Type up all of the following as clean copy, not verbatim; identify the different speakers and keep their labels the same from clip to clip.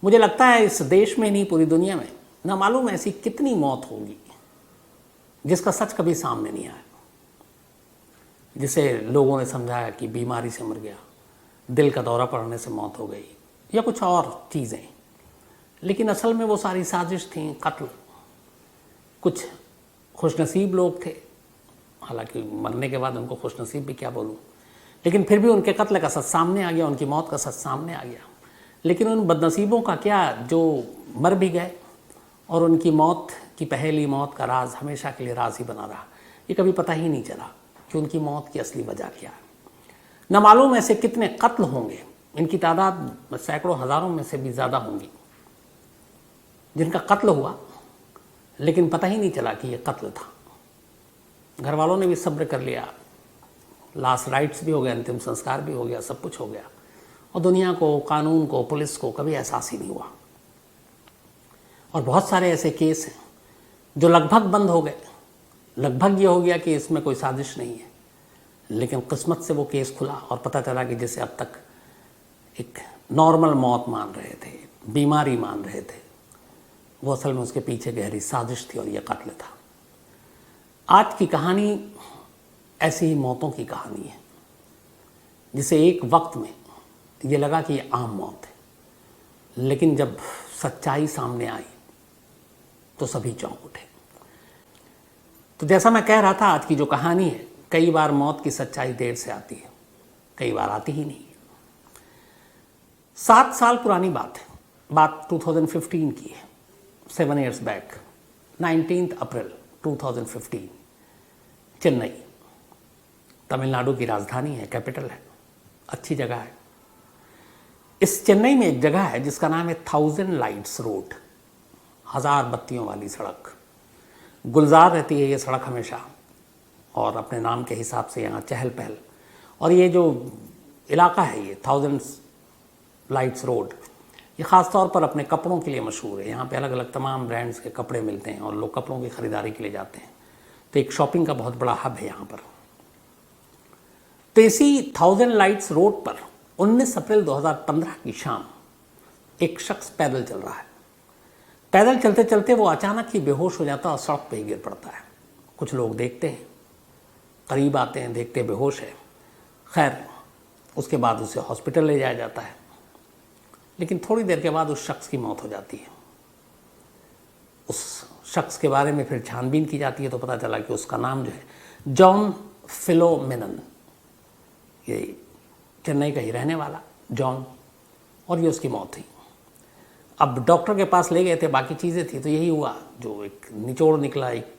Speaker 1: मुझे लगता है इस देश में नहीं, पूरी दुनिया में ना मालूम ऐसी कितनी मौत होगी जिसका सच कभी सामने नहीं आया, जिसे लोगों ने समझाया कि बीमारी से मर गया, दिल का दौरा पड़ने से मौत हो गई या कुछ और चीज़ें, लेकिन असल में वो सारी साजिश थी, कत्ल। कुछ खुशनसीब लोग थे, हालांकि मरने के बाद उनको खुशनसीब भी क्या बोलूँ, लेकिन फिर भी उनके कत्ल का सच सामने आ गया, उनकी मौत का सच सामने आ गया। लेकिन उन बदनसीबों का क्या जो मर भी गए और उनकी मौत की पहली मौत का राज हमेशा के लिए राज ही बना रहा। ये कभी पता ही नहीं चला कि उनकी मौत की असली वजह क्या है। न मालूम ऐसे कितने कत्ल होंगे, इनकी तादाद सैकड़ों हज़ारों में से भी ज़्यादा होंगी, जिनका कत्ल हुआ लेकिन पता ही नहीं चला कि ये कत्ल था। घर वालों ने भी सब्र कर लिया, लास्ट राइट्स भी हो गए, अंतिम संस्कार भी हो गया, सब कुछ हो गया, और दुनिया को, कानून को, पुलिस को कभी एहसास ही नहीं हुआ। और बहुत सारे ऐसे केस हैं जो लगभग बंद हो गए, लगभग ये हो गया कि इसमें कोई साजिश नहीं है, लेकिन किस्मत से वो केस खुला और पता चला कि जिसे अब तक एक नॉर्मल मौत मान रहे थे, बीमारी मान रहे थे, वो असल में उसके पीछे गहरी साजिश थी और ये कत्ल था। आज की कहानी ऐसी ही मौतों की कहानी है, जिसे एक वक्त में ये लगा कि ये आम मौत है, लेकिन जब सच्चाई सामने आई तो सभी चौंक उठे। तो जैसा मैं कह रहा था, आज की जो कहानी है, कई बार मौत की सच्चाई देर से आती है, कई बार आती ही नहीं है। 7 साल पुरानी बात है, बात 2015 की है, 7 years बैक, 19 अप्रैल 2015, चेन्नई, तमिलनाडु की राजधानी है, कैपिटल है, अच्छी जगह है। इस चेन्नई में एक जगह है जिसका नाम है 1000 लाइट्स रोड, 1000 बत्तियों वाली सड़क। गुलजार रहती है ये सड़क हमेशा, और अपने नाम के हिसाब से यहाँ चहल पहल। और ये जो इलाका है, ये 1000 लाइट्स रोड, ये ख़ास तौर पर अपने कपड़ों के लिए मशहूर है। यहाँ पे अलग अलग तमाम ब्रांड्स के कपड़े मिलते हैं और लोग कपड़ों की ख़रीदारी के लिए जाते हैं, तो एक शॉपिंग का बहुत बड़ा हब है यहाँ पर। तो इसी 1000 लाइट्स रोड पर 19 अप्रैल 2015 की शाम एक शख्स पैदल चल रहा है। पैदल चलते चलते वो अचानक ही बेहोश हो जाता है और सड़क पे ही गिर पड़ता है। कुछ लोग देखते हैं, करीब आते हैं, देखते बेहोश है। खैर, उसके बाद उसे हॉस्पिटल ले जाया जाता है, लेकिन थोड़ी देर के बाद उस शख्स की मौत हो जाती है। उस शख्स के बारे में फिर छानबीन की जाती है तो पता चला कि उसका नाम जो है जॉन फिलोमेनन, ये चेन्नई का ही रहने वाला जॉन, और ये उसकी मौत थी। अब डॉक्टर के पास ले गए थे, बाकी चीज़ें थी, तो यही हुआ जो एक निचोड़ निकला, एक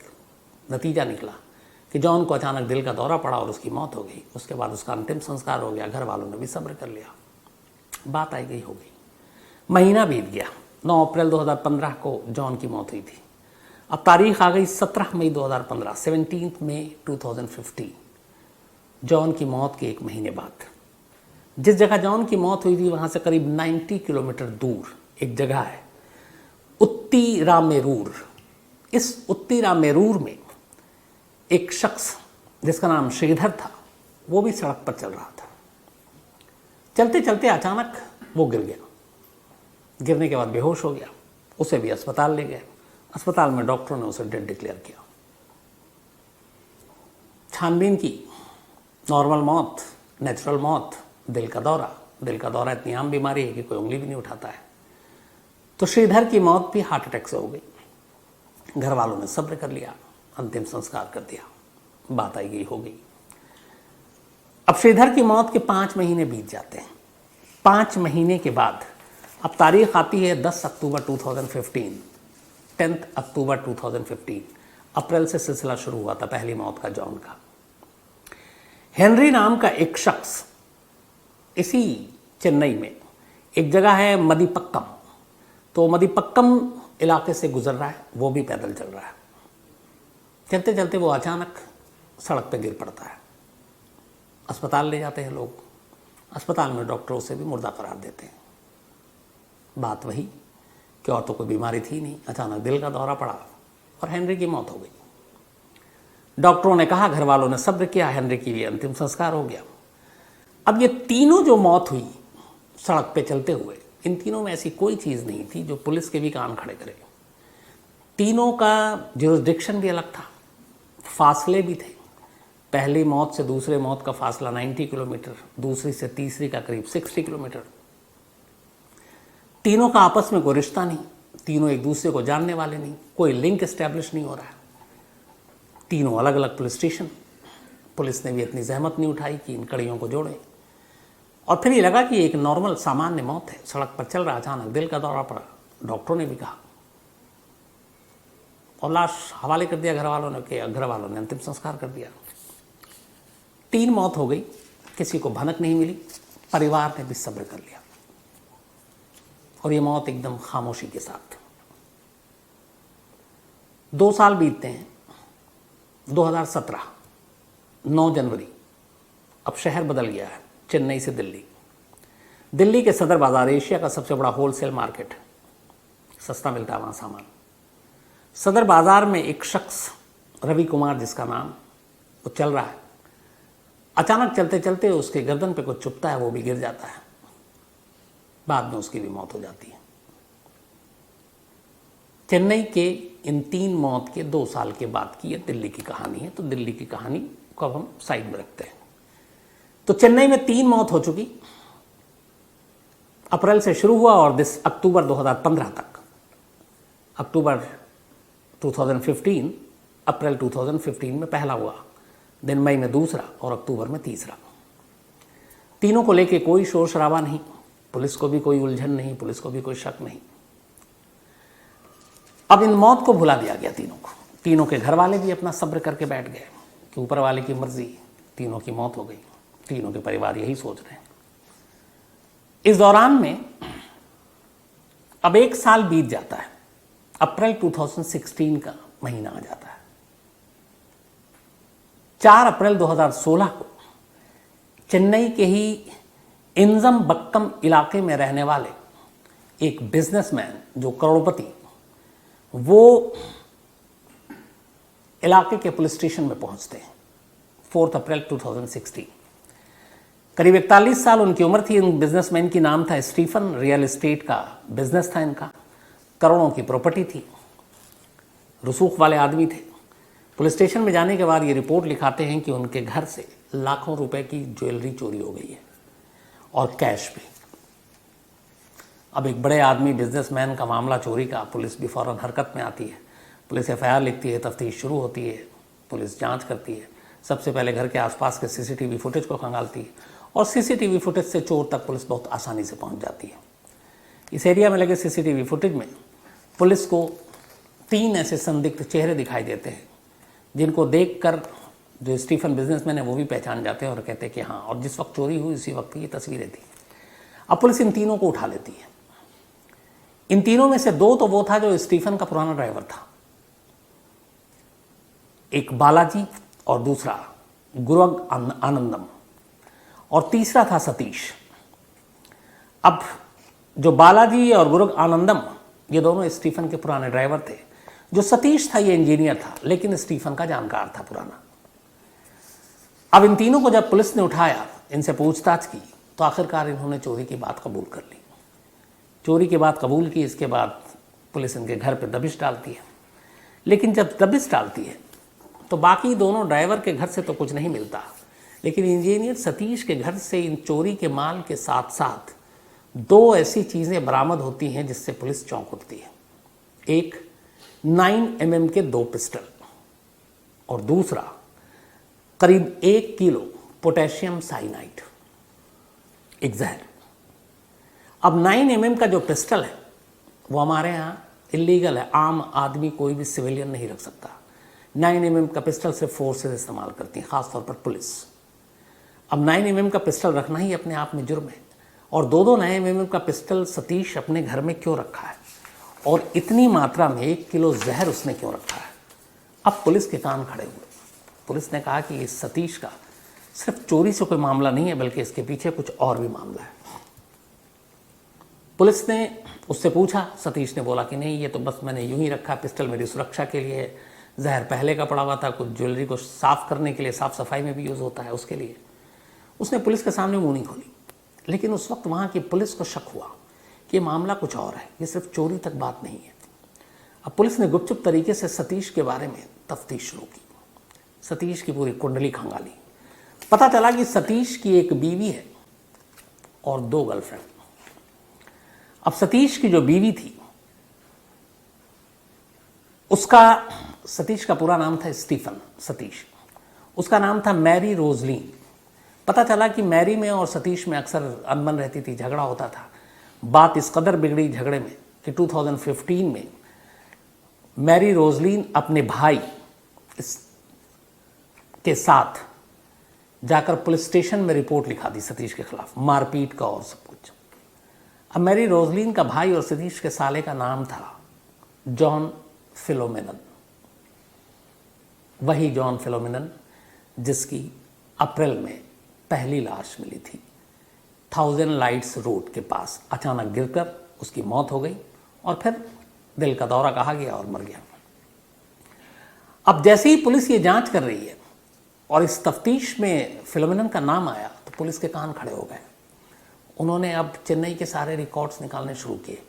Speaker 1: नतीजा निकला कि जॉन को अचानक दिल का दौरा पड़ा और उसकी मौत हो गई। उसके बाद उसका अंतिम संस्कार हो गया, घर वालों ने भी सब्र कर लिया, बात आई गई हो गई। महीना बीत गया, 9 अप्रैल 2015 को जॉन की मौत हुई थी। अब तारीख आ गई 17 मई 2015, 17 मई 2015, जॉन की मौत के 1 महीने बाद। जिस जगह जॉन की मौत हुई थी वहाँ से करीब 90 किलोमीटर दूर एक जगह है, उत्तीरामेरूर। इस उत्तीरामेरूर में एक शख्स जिसका नाम श्रीधर था, वो भी सड़क पर चल रहा था। चलते चलते अचानक वो गिर गया। गिरने के बाद बेहोश हो गया, उसे भी अस्पताल ले गए। अस्पताल में डॉक्टरों ने उसे डेड डिक्लेयर किया। छानबीन की, नॉर्मल मौत, नेचुरल मौत, दिल का दौरा। दिल का दौरा इतनी आम बीमारी है कि कोई उंगली भी नहीं उठाता है। तो श्रीधर की मौत भी हार्ट अटैक से हो गई। घर वालों ने सब्र कर लिया, अंतिम संस्कार कर दिया, बात आई गई हो गई। अब श्रीधर की मौत के 5 महीने बीत जाते हैं। 5 महीने के बाद अब तारीख आती है 10 अक्टूबर 2015, 10 अक्टूबर 2015। अप्रैल से सिलसिला शुरू हुआ था पहली मौत का, जॉन का। हेनरी नाम का एक शख्स इसी चेन्नई में एक जगह है मदिपक्कम, तो मदिपक्कम इलाके से गुजर रहा है, वो भी पैदल चल रहा है। चलते चलते वो अचानक सड़क पे गिर पड़ता है। अस्पताल ले जाते हैं लोग, अस्पताल में डॉक्टर उसे भी मुर्दा करार देते हैं। बात वही कि और तो कोई बीमारी थी नहीं, अचानक दिल का दौरा पड़ा और हेनरी की मौत हो गई। डॉक्टरों ने कहा, घर वालों ने सब्र किया, हेनरी के लिए अंतिम संस्कार हो गया। अब ये तीनों जो मौत हुई सड़क पे चलते हुए, इन तीनों में ऐसी कोई चीज़ नहीं थी जो पुलिस के भी कान खड़े करे। तीनों का जुरिस्डिक्शन भी अलग था, फासले भी थे। पहली मौत से दूसरे मौत का फासला 90 किलोमीटर, दूसरी से तीसरी का करीब 60 किलोमीटर। तीनों का आपस में कोई रिश्ता नहीं, तीनों एक दूसरे को जानने वाले नहीं, कोई लिंक एस्टैब्लिश नहीं हो रहा है। तीनों अलग अलग पुलिस स्टेशन। पुलिस ने भी इतनी जहमत नहीं उठाई कि इन कड़ियों को जोड़े। और फिर ये लगा कि एक नॉर्मल सामान्य मौत है, सड़क पर चल रहा, अचानक दिल का दौरा पड़ा। डॉक्टरों ने भी कहा और लाश हवाले कर दिया घर वालों ने अंतिम संस्कार कर दिया। 3 मौत हो गई, किसी को भनक नहीं मिली, परिवार ने भी सब्र कर लिया और ये मौत एकदम खामोशी के साथ। 2 साल बीतते हैं। 2017 9 जनवरी, अब शहर बदल गया है, चेन्नई से दिल्ली। दिल्ली के सदर बाजार एशिया का सबसे बड़ा होलसेल मार्केट है, सस्ता मिलता है वहाँ सामान। सदर बाजार में एक शख्स रवि कुमार जिसका नाम, वो चल रहा है। अचानक चलते चलते उसके गर्दन पे कुछ चुभता है, वो भी गिर जाता है। बाद में उसकी भी मौत हो जाती है। चेन्नई के इन 3 मौत के 2 साल के बाद की ये दिल्ली की कहानी है। तो दिल्ली की कहानी को अब हम साइड में रखते हैं। तो चेन्नई में 3 मौत हो चुकी। अप्रैल से शुरू हुआ और अक्टूबर 2015 तक, अक्टूबर 2015, अप्रैल 2015 में पहला हुआ दिन, मई में दूसरा और अक्टूबर में तीसरा। तीनों को लेके कोई शोर शराबा नहीं, पुलिस को भी कोई उलझन नहीं, पुलिस को भी कोई शक नहीं। अब इन मौत को भुला दिया गया तीनों को। तीनों के घर वाले भी अपना सब्र करके बैठ गए कि ऊपर वाले की मर्जी, तीनों की मौत हो गई। तीनों के परिवार यही सोच रहे हैं। इस दौरान में अब 1 साल बीत जाता है। अप्रैल 2016 का महीना आ जाता है। 4 अप्रैल 2016 को चेन्नई के ही इंजम बक्कम इलाके में रहने वाले एक बिजनेसमैन जो करोड़पति, वो इलाके के पुलिस स्टेशन में पहुंचते हैं। 4 अप्रैल 2016, करीब 41 साल उनकी उम्र थी। उन बिजनेसमैन की नाम था स्टीफन, रियल एस्टेट का बिजनेस था इनका, करोड़ों की प्रॉपर्टी थी, रसूख वाले आदमी थे। पुलिस स्टेशन में जाने के बाद ये रिपोर्ट लिखाते हैं कि उनके घर से लाखों रुपए की ज्वेलरी चोरी हो गई है और कैश भी। अब एक बड़े आदमी बिजनेसमैन का मामला चोरी का, पुलिस भी फौरन हरकत में आती है। पुलिस एफआईआर लिखती है, तफ्तीश शुरू होती है, पुलिस जांच करती है। सबसे पहले घर के आसपास के सीसीटीवी फुटेज को खंगालती है और सीसीटीवी फुटेज से चोर तक पुलिस बहुत आसानी से पहुंच जाती है। इस एरिया में लगे सीसीटीवी फुटेज में पुलिस को 3 ऐसे संदिग्ध चेहरे दिखाई देते हैं जिनको देखकर जो स्टीफन बिजनेसमैन है वो भी पहचान जाते हैं और कहते हैं कि हाँ, और जिस वक्त चोरी हुई उसी वक्त की ये तस्वीरें थी। अब पुलिस इन तीनों को उठा लेती है। इन तीनों में से 2 तो वो था जो स्टीफन का पुराना ड्राइवर था, एक बालाजी और दूसरा गुरग आनंदम, और तीसरा था सतीश। अब जो बालाजी और गुरग आनंदम, ये दोनों स्टीफन के पुराने ड्राइवर थे। जो सतीश था ये इंजीनियर था, लेकिन स्टीफन का जानकार था पुराना। अब इन तीनों को जब पुलिस ने उठाया, इनसे पूछताछ की, तो आखिरकार इन्होंने चोरी की बात कबूल कर ली। चोरी की बात कबूल की, इसके बाद पुलिस इनके घर पे दबिश डालती है। लेकिन जब दबिश डालती है तो बाकी दोनों ड्राइवर के घर से तो कुछ नहीं मिलता, लेकिन इंजीनियर सतीश के घर से इन चोरी के माल के साथ साथ 2 ऐसी चीज़ें बरामद होती हैं जिससे पुलिस चौंक उठती है। एक 9mm के 2 पिस्टल और दूसरा करीब 1 किलो पोटेशियम साइनाइड, एक जहर। अब 9mm का जो पिस्टल है वो हमारे यहाँ इलीगल है, आम आदमी कोई भी सिविलियन नहीं रख सकता। 9mm का पिस्टल सिर्फ फोर्सेस इस्तेमाल करती हैं, खासतौर पर पुलिस। अब 9mm का पिस्टल रखना ही अपने आप में जुर्म है, और 2 9mm का पिस्टल सतीश अपने घर में क्यों रखा है और इतनी मात्रा में 1 किलो जहर उसने क्यों रखा है। अब पुलिस के कान खड़े हुए। पुलिस ने कहा कि इस सतीश का सिर्फ चोरी से कोई मामला नहीं है, बल्कि इसके पीछे कुछ और भी मामला है। पुलिस ने उससे पूछा, सतीश ने बोला कि नहीं, ये तो बस मैंने यूं ही रखा, पिस्टल मेरी सुरक्षा के लिए है, जहर पहले का पड़ा हुआ था, कुछ ज्वेलरी को साफ करने के लिए, साफ सफाई में भी यूज़ होता है, उसके लिए। उसने पुलिस के सामने मुंह नहीं खोली। लेकिन उस वक्त वहाँ की पुलिस को शक हुआ कि मामला कुछ और है, ये सिर्फ चोरी तक बात नहीं है। अब पुलिस ने गुपचुप तरीके से सतीश के बारे में तफ्तीश शुरू की। सतीश की पूरी कुंडली खंगाली। पता चला कि सतीश की एक बीवी है और 2 गर्लफ्रेंड। अब सतीश की जो बीवी थी सतीश का पूरा नाम था स्टीफन सतीश, उसका नाम था मैरी रोजलीन। पता चला कि मैरी में और सतीश में अक्सर अनबन रहती थी, झगड़ा होता था। बात इस कदर बिगड़ी झगड़े में कि 2015 में मैरी रोजलीन अपने भाई के साथ जाकर पुलिस स्टेशन में रिपोर्ट लिखा दी सतीश के खिलाफ, मारपीट का और सब कुछ। अब मैरी रोजलीन का भाई और सतीश के साले का नाम था जॉन फिलोमेनन, वही जॉन फिलोमेनन जिसकी अप्रैल में पहली लाश मिली थी 1000 लाइट्स रोड के पास। अचानक गिरकर उसकी मौत हो गई और फिर दिल का दौरा कहा गया और मर गया। अब जैसे ही पुलिस ये जांच कर रही है और इस तफ्तीश में फिलोमेनन का नाम आया तो पुलिस के कान खड़े हो गए। उन्होंने अब चेन्नई के सारे रिकॉर्ड्स निकालने शुरू किए।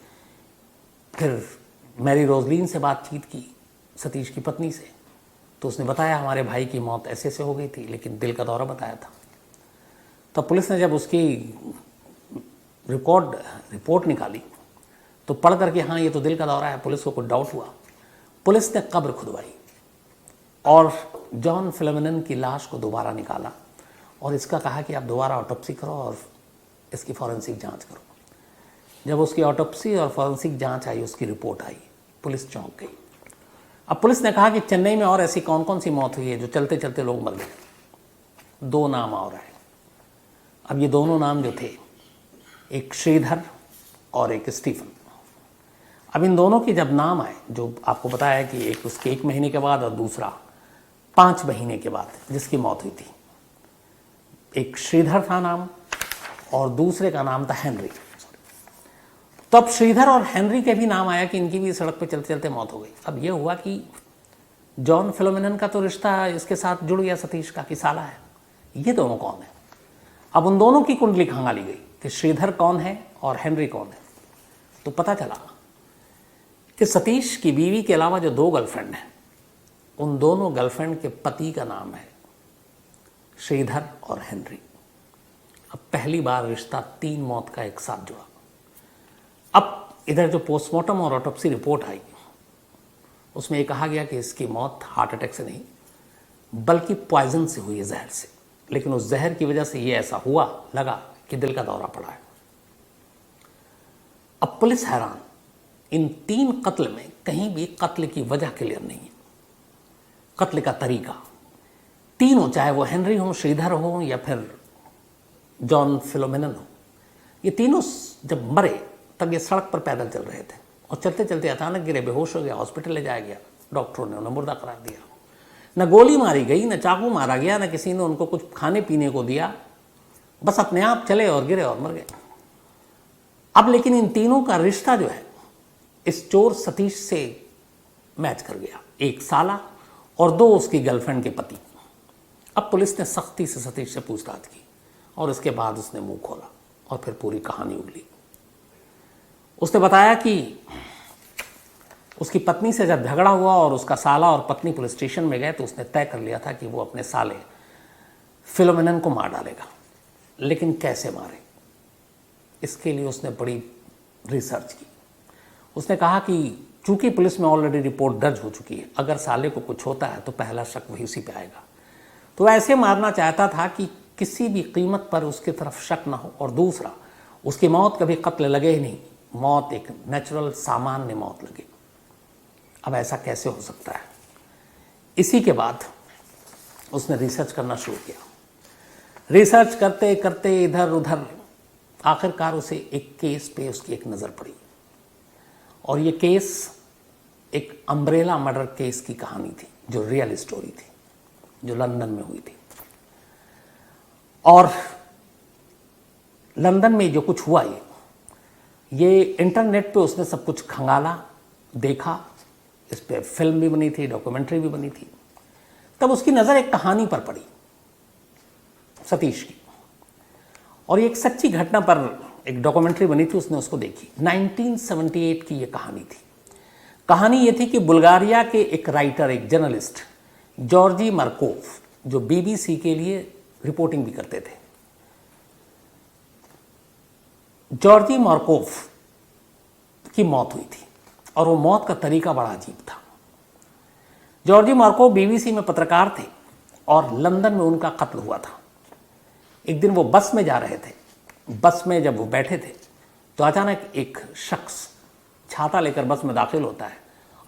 Speaker 1: फिर मैरी रोजलीन से बातचीत की, सतीश की पत्नी से, तो उसने बताया हमारे भाई की मौत ऐसे से हो गई थी, लेकिन दिल का दौरा बताया था। तो पुलिस ने जब उसकी रिपोर्ट निकाली तो पढ़ करके हाँ ये तो दिल का दौरा है, पुलिस को कुछ डाउट हुआ। पुलिस ने कब्र खुदवाई और जॉन फिलोमेनन की लाश को दोबारा निकाला और इसका कहा कि आप दोबारा ऑटोप्सी करो और इसकी फॉरेंसिक जांच करो। जब उसकी ऑटोप्सी और फॉरेंसिक जांच आई, उसकी रिपोर्ट आई, पुलिस चौंक गई। अब पुलिस ने कहा कि चेन्नई में और ऐसी कौन कौन सी मौत हुई है जो चलते चलते लोग मर गए। 2 नाम और आए। अब ये दोनों नाम जो थे, एक श्रीधर और एक स्टीफन। अब इन दोनों के जब नाम आए, जो आपको बताया कि एक उसके 1 महीने के बाद और दूसरा 5 महीने के बाद जिसकी मौत हुई थी, एक श्रीधर था नाम और दूसरे का नाम था हेनरी। तो अब श्रीधर और हेनरी के भी नाम आया कि इनकी भी सड़क पर चलते चलते मौत हो गई। अब ये हुआ कि जॉन फिलोमेनन का तो रिश्ता इसके साथ जुड़ गया सतीश का कि साला है, ये दोनों कौन है। अब उन दोनों की कुंडली खंगाली गई कि श्रीधर कौन है और हेनरी कौन है। तो पता चला कि सतीश की बीवी के अलावा जो 2 गर्लफ्रेंड हैं, उन दोनों गर्लफ्रेंड के पति का नाम है श्रीधर और हेनरी। अब पहली बार रिश्ता 3 मौत का एक साथ जुड़ा। अब इधर जो पोस्टमार्टम और ऑटोप्सी रिपोर्ट आई, उसमें ये कहा गया कि इसकी मौत हार्ट अटैक से नहीं बल्कि पॉइजन से हुई है, जहर से। लेकिन उस जहर की वजह से ये ऐसा हुआ लगा कि दिल का दौरा पड़ा है। अब पुलिस हैरान, इन 3 कत्ल में कहीं भी कत्ल की वजह क्लियर नहीं है, कत्ल का तरीका। तीनों, चाहे वो हेनरी हो, श्रीधर हो या फिर जॉन फिलोमेनन हो, ये तीनों जब मरे तब ये सड़क पर पैदल चल रहे थे और चलते चलते अचानक गिरे, बेहोश हो गया, हॉस्पिटल ले जाया गया। डॉक्टरों ने उन्हें मुर्दा करार दिया। न गोली मारी गई, न चाकू मारा गया, न किसी ने उनको कुछ खाने पीने को दिया, बस अपने आप चले और गिरे और मर गए। अब लेकिन इन तीनों का रिश्ता जो है इस चोर सतीश से मैच कर गया, 1 साला और 2 उसकी गर्लफ्रेंड के पति। अब पुलिस ने सख्ती से सतीश से पूछताछ की और इसके बाद उसने मुंह खोला और फिर पूरी कहानी उगली। उसने बताया कि उसकी पत्नी से जब झगड़ा हुआ और उसका साला और पत्नी पुलिस स्टेशन में गए तो उसने तय कर लिया था कि वो अपने साले फिलोमेनन को मार डालेगा। लेकिन कैसे मारे, इसके लिए उसने बड़ी रिसर्च की। उसने कहा कि चूंकि पुलिस में ऑलरेडी रिपोर्ट दर्ज हो चुकी है, अगर साले को कुछ होता है तो पहला शक वही उसी पे आएगा। तो ऐसे मारना चाहता था कि किसी भी कीमत पर उसकी तरफ शक ना हो, और दूसरा उसकी मौत कभी कत्ल लगे ही नहीं, मौत एक नेचुरल सामान्य मौत लगे। अब ऐसा कैसे हो सकता है? इसी के बाद उसने रिसर्च करना शुरू किया। रिसर्च करते करते इधर उधर आखिरकार उसे एक केस पे उसकी एक नज़र पड़ी, और ये केस एक अम्ब्रेला मर्डर केस की कहानी थी, जो रियल स्टोरी थी, जो लंदन में हुई थी। और लंदन में जो कुछ हुआ ये इंटरनेट पे उसने सब कुछ खंगाला, देखा, इस पे फिल्म भी बनी थी, डॉक्यूमेंट्री भी बनी थी। तब उसकी नज़र एक कहानी पर पड़ी, सतीश की, और ये एक सच्ची घटना पर एक डॉक्यूमेंट्री बनी थी, उसने उसको देखी। 1978 की ये कहानी थी। कहानी ये थी कि बुल्गारिया के एक राइटर, एक जर्नलिस्ट जॉर्जी मार्कोव, जो बीबीसी के लिए रिपोर्टिंग भी करते थे, जॉर्जी मार्कोव की मौत हुई थी और वो मौत का तरीका बड़ा अजीब था। जॉर्जी मार्कोव बीबीसी में पत्रकार थे और लंदन में उनका कत्ल हुआ था। एक दिन वो बस में जा रहे थे। बस में जब वो बैठे थे तो अचानक एक शख्स छाता लेकर बस में दाखिल होता है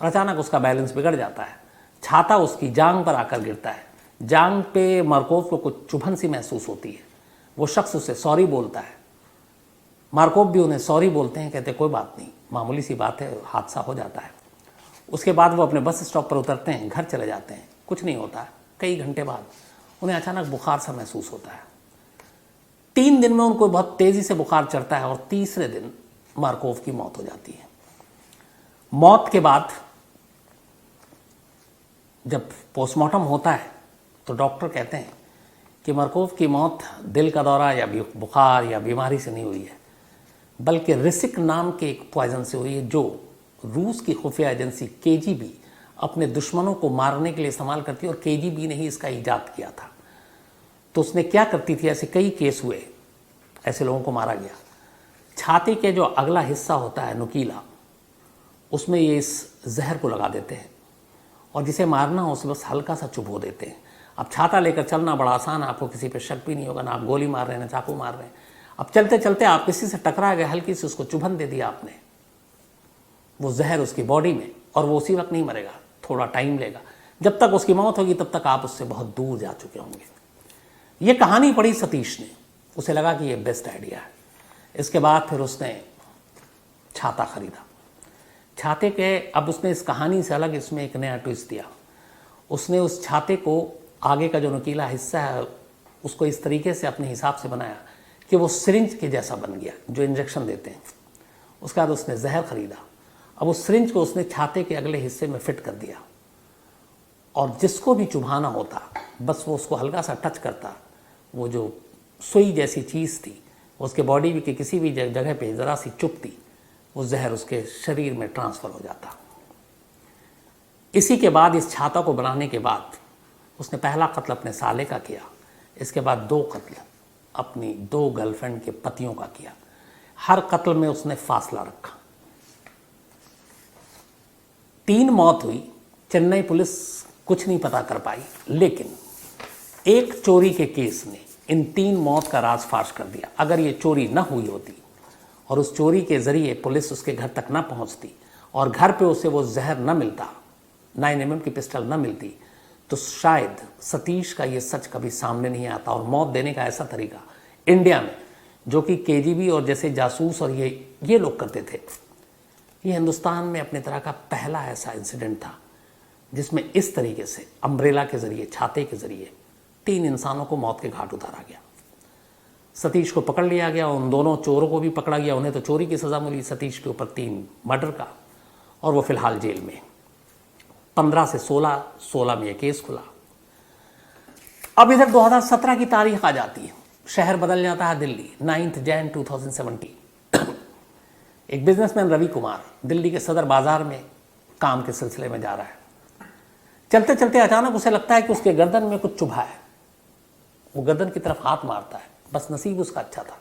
Speaker 1: और अचानक उसका बैलेंस बिगड़ जाता है। छाता उसकी जांघ पर आकर गिरता है। जांघ पे मार्कोव को कुछ चुभन सी महसूस होती है। वो शख्स उससे सॉरी बोलता है। मार्कोव भी उन्हें सॉरी बोलते हैं, कहते कोई बात नहीं, मामूली सी बात है, हादसा हो जाता है। उसके बाद वो अपने बस स्टॉप पर उतरते हैं, घर चले जाते हैं, कुछ नहीं होता। कई घंटे बाद उन्हें अचानक बुखार सा महसूस होता है। 3 दिन में उनको बहुत तेज़ी से बुखार चढ़ता है और तीसरे दिन मार्कोव की मौत हो जाती है। मौत के बाद जब पोस्टमार्टम होता है तो डॉक्टर कहते हैं कि मार्कोव की मौत दिल का दौरा या बुखार या बीमारी से नहीं हुई है, बल्कि रिसिक नाम के एक पॉइजन से हुई है, जो रूस की खुफिया एजेंसी केजीबी अपने दुश्मनों को मारने के लिए इस्तेमाल करती है और केजीबी ने ही इसका ईजाद किया था। तो उसने क्या करती थी, ऐसे कई केस हुए, ऐसे लोगों को मारा गया। छाती के जो अगला हिस्सा होता है नुकीला, उसमें ये इस जहर को लगा देते हैं और जिसे मारना हो उसे बस हल्का सा चुभो देते हैं। अब छाता लेकर चलना बड़ा आसान है, आपको किसी पे शक भी नहीं होगा, ना आप गोली मार रहे हैं ना चाकू मार रहे हैं। अब चलते चलते आप किसी से टकरा गए, हल्की से उसको चुभन दे दिया आपने, वो जहर उसकी बॉडी में, और वो उसी वक्त नहीं मरेगा, थोड़ा टाइम लेगा। जब तक उसकी मौत होगी तब तक आप उससे बहुत दूर जा चुके होंगे। ये कहानी पढ़ी सतीश ने, उसे लगा कि ये बेस्ट आइडिया है। इसके बाद फिर उसने छाता खरीदा। छाते के अब उसने इस कहानी से अलग इसमें एक नया ट्विस्ट दिया। उसने उस छाते को आगे का जो नुकीला हिस्सा है उसको इस तरीके से अपने हिसाब से बनाया कि वो सिरिंज के जैसा बन गया, जो इंजेक्शन देते हैं। उसके बाद उसने जहर खरीदा। अब उस सिरिंज को उसने छाते के अगले हिस्से में फिट कर दिया और जिसको भी चुभाना होता बस वो उसको हल्का सा टच करता, वो जो सुई जैसी चीज़ थी उसके बॉडी के किसी भी जगह पे ज़रा सी चुभती, वो जहर उसके शरीर में ट्रांसफ़र हो जाता। इसी के बाद इस छाता को बनाने के बाद उसने पहला कत्ल अपने साले का किया। इसके बाद 2 कत्ल अपनी 2 गर्लफ्रेंड के पतियों का किया। हर कत्ल में उसने फासला रखा। 3 मौत हुई। चेन्नई पुलिस कुछ नहीं पता कर पाई, लेकिन एक चोरी के केस ने इन 3 मौत का राज फाश कर दिया। अगर ये चोरी न हुई होती और उस चोरी के ज़रिए पुलिस उसके घर तक न पहुंचती और घर पे उसे वो जहर न मिलता, 9mm की पिस्टल न मिलती, तो शायद सतीश का ये सच कभी सामने नहीं आता। और मौत देने का ऐसा तरीका इंडिया में, जो कि केजीबी और जैसे जासूस और ये लोग करते थे, ये हिंदुस्तान में अपने तरह का पहला ऐसा इंसिडेंट था जिसमें इस तरीके से अम्ब्रेला के ज़रिए, छाते के ज़रिए 3 इंसानों को मौत के घाट उतारा गया। सतीश को पकड़ लिया गया, उन दोनों चोरों को भी पकड़ा गया। उन्हें तो चोरी की सज़ा मिली, सतीश के ऊपर 3 मर्डर का, और वो फिलहाल जेल में। 15 से 16 में यह केस खुला। अब इधर 2017 की तारीख आ जाती है, शहर बदल जाता है दिल्ली। 9 जनवरी 2017 एक बिजनेसमैन रवि कुमार दिल्ली के सदर बाजार में काम के सिलसिले में जा रहा है। चलते चलते अचानक उसे लगता है कि उसके गर्दन में कुछ चुभा है। वो गर्दन की तरफ हाथ मारता है, बस नसीब उसका अच्छा था।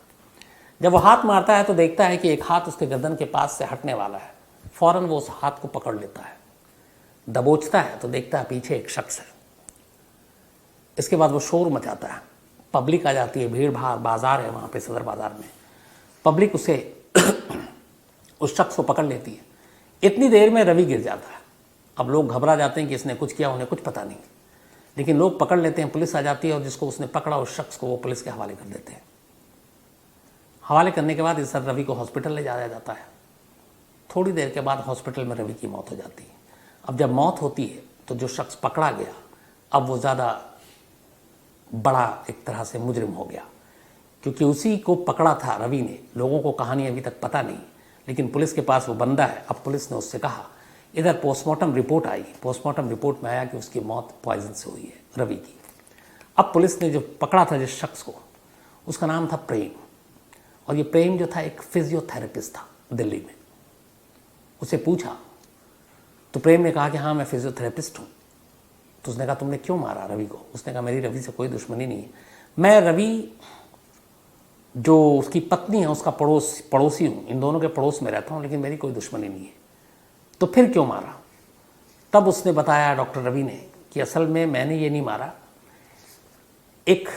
Speaker 1: जब वो हाथ मारता है तो देखता है कि एक हाथ उसके गर्दन के पास से हटने वाला है। फौरन वो उस हाथ को पकड़ लेता है, दबोचता है तो देखता है पीछे एक शख्स है। इसके बाद वो शोर मचाता है, पब्लिक आ जाती है, भीड़ भाड़, बाजार है वहाँ पे सदर बाजार में। पब्लिक उसे उस शख्स को पकड़ लेती है। इतनी देर में रवि गिर जाता है। अब लोग घबरा जाते हैं कि इसने कुछ किया, उन्हें कुछ पता नहीं, लेकिन लोग पकड़ लेते हैं, पुलिस आ जाती है और जिसको उसने पकड़ा उस शख्स को वो पुलिस के हवाले कर देते हैं। हवाले करने के बाद इस रवि को हॉस्पिटल ले जाया जाता है। थोड़ी देर के बाद हॉस्पिटल में रवि की मौत हो जाती है। अब जब मौत होती है तो जो शख्स पकड़ा गया अब वो ज़्यादा बड़ा एक तरह से मुजरिम हो गया, क्योंकि उसी को पकड़ा था रवि ने। लोगों को कहानी अभी तक पता नहीं, लेकिन पुलिस के पास वो बंदा है। अब पुलिस ने उससे कहा, इधर पोस्टमार्टम रिपोर्ट आई, पोस्टमार्टम रिपोर्ट में आया कि उसकी मौत पॉइजन से हुई है, रवि की। अब पुलिस ने जो पकड़ा था जिस शख्स को, उसका नाम था प्रेम। और ये प्रेम जो था एक फिजियोथेरेपिस्ट था दिल्ली में। उसे पूछा तो प्रेम ने कहा कि हाँ मैं फिजियोथेरेपिस्ट हूँ। तो उसने कहा तुमने क्यों मारा रवि को? उसने कहा मेरी रवि से कोई दुश्मनी नहीं है, मैं रवि जो उसकी पत्नी है उसका पड़ोसी हूँ, इन दोनों के पड़ोस में रहता हूँ, लेकिन मेरी कोई दुश्मनी नहीं है। तो फिर क्यों मारा? तब उसने बताया डॉक्टर रवि ने कि असल में मैंने ये नहीं मारा, एक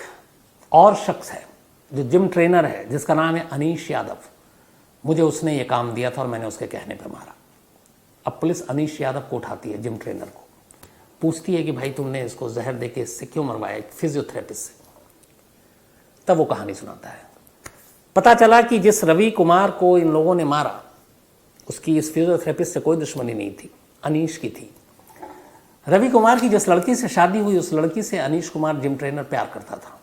Speaker 1: और शख्स है जो जिम ट्रेनर है जिसका नाम है अनीश यादव, मुझे उसने ये काम दिया था और मैंने उसके कहने पर मारा। अब पुलिस अनीश यादव को उठाती है, जिम ट्रेनर को, पूछती है कि भाई तुमने इसको जहर देके इससे क्यों मरवाया, एक फिजियोथेरेपिस्ट से। तब वो कहानी सुनाता है। पता चला कि जिस रवि कुमार को इन लोगों ने मारा उसकी इस फिजियोथेरेपिस्ट से कोई दुश्मनी नहीं थी, अनीश की थी। रवि कुमार की जिस लड़की से शादी हुई उस लड़की से अनीश कुमार जिम ट्रेनर प्यार करता था।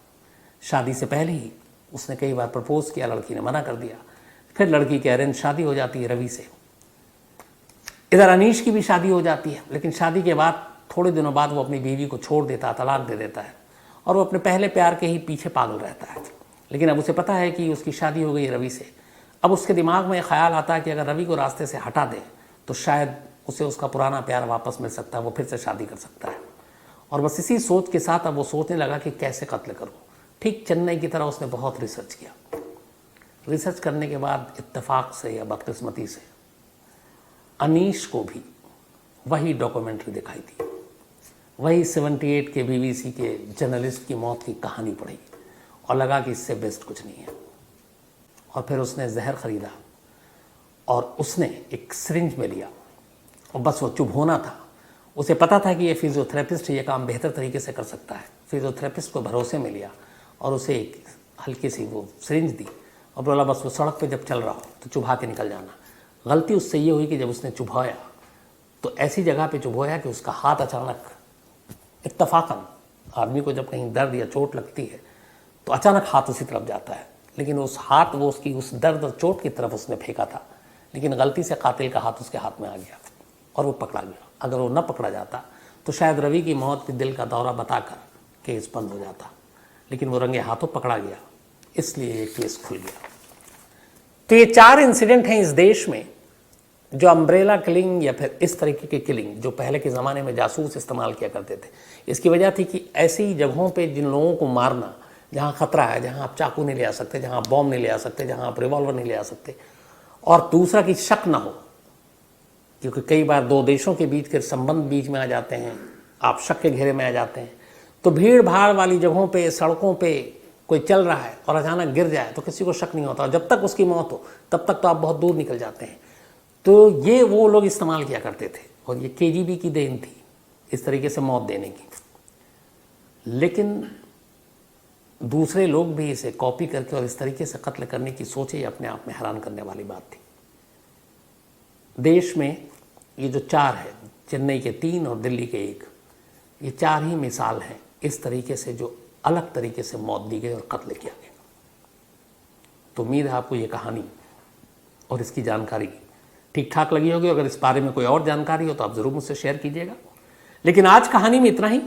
Speaker 1: शादी से पहले ही उसने कई बार प्रपोज किया, लड़की ने मना कर दिया। फिर लड़की की अरेंज शादी हो जाती है रवि से। इधर अनीश की भी शादी हो जाती है, लेकिन शादी के बाद थोड़े दिनों बाद वो अपनी बीवी को छोड़ देता, तलाक दे देता है और वो अपने पहले प्यार के ही पीछे पागल रहता है। लेकिन अब उसे पता है कि उसकी शादी हो गई रवि से। अब उसके दिमाग में ख्याल आता है कि अगर रवि को रास्ते से हटा दे तो शायद उसे उसका पुराना प्यार वापस मिल सकता है, वो फिर से शादी कर सकता है। और बस इसी सोच के साथ अब वो सोचने लगा कि कैसे कत्ल करूँ। ठीक चेन्नई की तरह उसने बहुत रिसर्च किया। रिसर्च करने के बाद इत्तेफाक से या बदकिस्मती से अनीश को भी वही डॉक्यूमेंट्री दिखाई दी, वही 78 के BBC के जर्नलिस्ट की मौत की कहानी पढ़ी और लगा कि इससे बेस्ट कुछ नहीं है। और फिर उसने जहर ख़रीदा और उसने एक सिरिंज में लिया और बस वो चुभोना था। उसे पता था कि ये फिजियोथेरेपिस्ट ये काम बेहतर तरीके से कर सकता है। फिजियोथेरेपिस्ट को भरोसे में लिया और उसे एक हल्की सी वो सिरिंज दी और बोला बस वो सड़क पे जब चल रहा हो तो चुभा के निकल जाना। गलती उससे ये हुई कि जब उसने चुभाया तो ऐसी जगह पे चुभाया कि उसका हाथ अचानक, इत्तफाकन आदमी को जब कहीं दर्द या चोट लगती है तो अचानक हाथ उसी तरफ जाता है, लेकिन उस हाथ वो उसकी उस दर्द और चोट की तरफ उसने फेंका था, लेकिन गलती से कातिल का हाथ उसके हाथ में आ गया और वो पकड़ा गया। अगर वो न पकड़ा जाता तो शायद रवि की मौत भी दिल का दौरा बताकर केस बंद हो जाता, लेकिन वो रंगे हाथों पकड़ा गया, इसलिए ये केस खुल गया। तो ये 4 इंसिडेंट हैं इस देश में जो अम्ब्रेला किलिंग या फिर इस तरीके की किलिंग जो पहले के ज़माने में जासूस इस्तेमाल किया करते थे। इसकी वजह थी कि ऐसी जगहों पे जिन लोगों को मारना जहाँ खतरा है, जहाँ आप चाकू नहीं ले आ सकते, जहाँ आप बॉम्ब नहीं ले आ सकते, जहाँ आप रिवॉल्वर नहीं ले आ सकते, और दूसरा कि शक ना हो, क्योंकि कई बार 2 देशों के बीच के संबंध बीच में आ जाते हैं, आप शक के घेरे में आ जाते हैं। तो भीड़ भाड़ वाली जगहों पे, सड़कों पे कोई चल रहा है और अचानक गिर जाए तो किसी को शक नहीं होता, जब तक उसकी मौत हो तब तक तो आप बहुत दूर निकल जाते हैं। तो ये वो लोग इस्तेमाल किया करते थे और ये KGB की देन थी इस तरीके से मौत देने की। लेकिन दूसरे लोग भी इसे कॉपी करके और इस तरीके से कत्ल करने की सोचे, ये अपने आप में हैरान करने वाली बात थी। देश में ये जो 4 है, चेन्नई के 3 और दिल्ली के 1, ये 4 ही मिसाल हैं इस तरीके से जो अलग तरीके से मौत दी गई और कत्ल किया गया। तो उम्मीद है आपको ये कहानी और इसकी जानकारी ठीक ठाक लगी होगी। अगर इस बारे में कोई और जानकारी हो तो आप ज़रूर मुझसे शेयर कीजिएगा। लेकिन आज कहानी में इतना ही।